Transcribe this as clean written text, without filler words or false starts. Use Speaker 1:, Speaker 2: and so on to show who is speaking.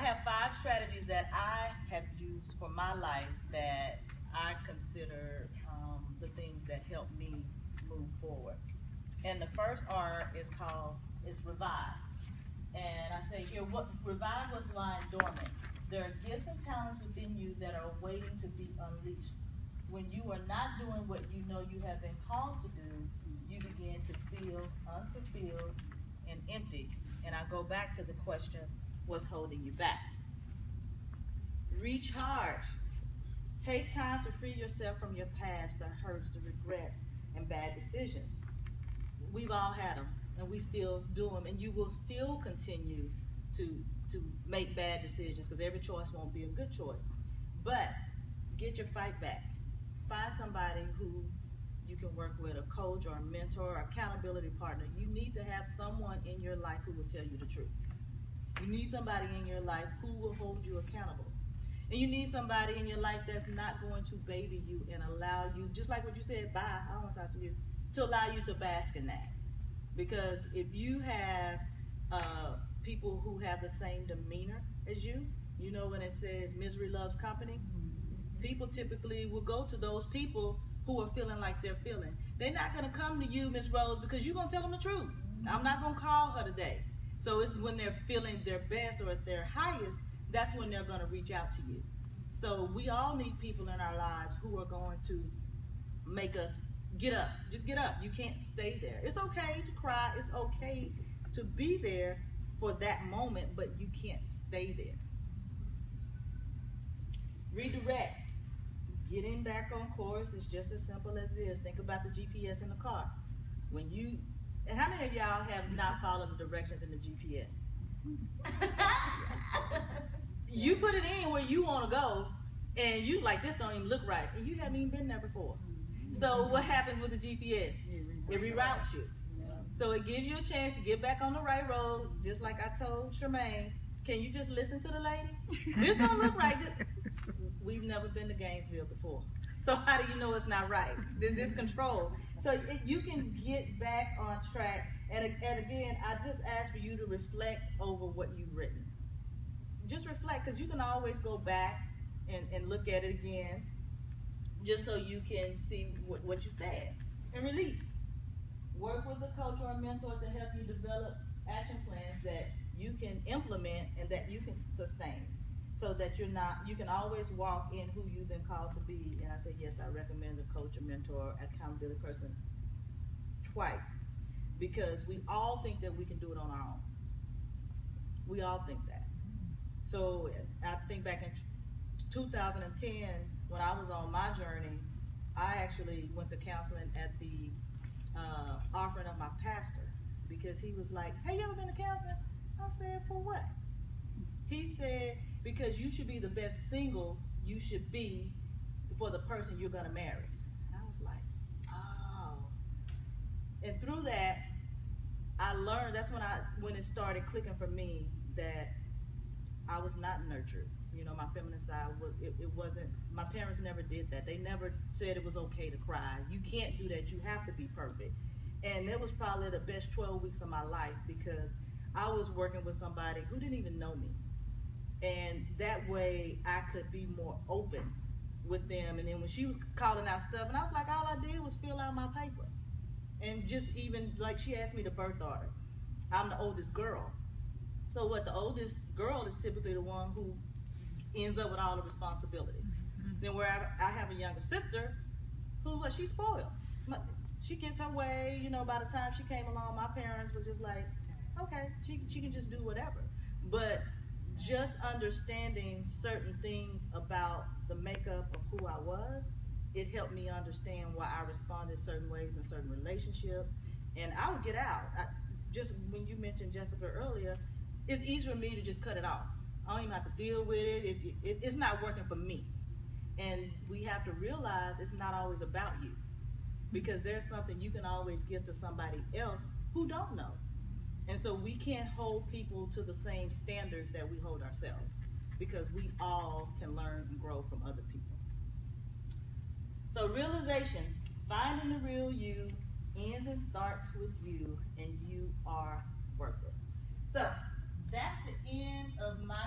Speaker 1: have 5 strategies that I have used for my life that I consider the things that help me move forward. And the first R is revive. And I say here, revive what's lying dormant. There are gifts and talents within you that are waiting to be unleashed. When you are not doing what you know you have been called to do, you begin to feel unfulfilled and empty. And I go back to the question, what's holding you back? Recharge. Take time to free yourself from your past, the hurts, the regrets, and bad decisions. We've all had them, and we still do them, and you will still continue to make bad decisions because every choice won't be a good choice. But get your fight back. Find somebody who you can work with, a coach or a mentor or accountability partner. You need to have someone in your life who will tell you the truth. You need somebody in your life who will hold you accountable. And you need somebody in your life that's not going to baby you and allow you, just like what you said, bye, I don't want to talk to you, to allow you to bask in that. Because if you have people who have the same demeanor as you, you know when it says misery loves company, people typically will go to those people who are feeling like they're feeling. They're not going to come to you, Miss Rose, because you're going to tell them the truth. I'm not going to call her today. So it's when they're feeling their best or at their highest, that's when they're going to reach out to you. So we all need people in our lives who are going to make us get up. Just get up. You can't stay there. It's okay to cry. It's okay to be there for that moment, but you can't stay there. Redirect. Getting back on course is just as simple as it is. Think about the GPS in the car. And how many of y'all have not followed the directions in the GPS? You put it in where you want to go, and you like, this don't even look right, and you haven't even been there before. So what happens with the GPS? It reroutes you. So it gives you a chance to get back on the right road, just like I told Charmaine. Can you just listen to the lady? This don't look right. We've never been to Gainesville before. So how do you know it's not right? There's this control. So you can get back on track. And again, I just ask for you to reflect over what you've written. Just reflect, because you can always go back and look at it again, just so you can see what you said. And release. Work with a coach or a mentor to help you develop action plans that you can implement and that you can sustain, so that you can always walk in who you've been called to be. And I say, yes, I recommend a coach, a mentor, accountability person twice, because we all think that we can do it on our own. We all think that. So I think back in 2010, when I was on my journey, I actually went to counseling at the offering of my pastor, because he was like, hey, you ever been to counseling? I said, for what? He said, because you should be the best single you should be for the person you're going to marry. And I was like, oh. And through that, I learned, that's when it started clicking for me that I was not nurtured. You know, my feminine side, it wasn't, my parents never did that. They never said it was okay to cry. You can't do that. You have to be perfect. And it was probably the best 12 weeks of my life, because I was working with somebody who didn't even know me. And that way I could be more open with them. And then when she was calling out stuff, and I was like, all I did was fill out my paper. And just even, like, she asked me to birth order. I'm the oldest girl. So what, the oldest girl is typically the one who ends up with all the responsibility. Then where I have a younger sister who, she's spoiled. She gets her way, you know, by the time she came along, my parents were just like, okay, she can just do whatever. But just understanding certain things about the makeup of who I was, it helped me understand why I responded certain ways in certain relationships. And I would get out. Just when you mentioned Jessica earlier, it's easier for me to just cut it off. I don't even have to deal with it. It's not working for me. And we have to realize it's not always about you, because there's something you can always give to somebody else who don't know. And so we can't hold people to the same standards that we hold ourselves, because we all can learn and grow from other people. So realization, finding the real you ends and starts with you, and you are worth it. So that's the end of my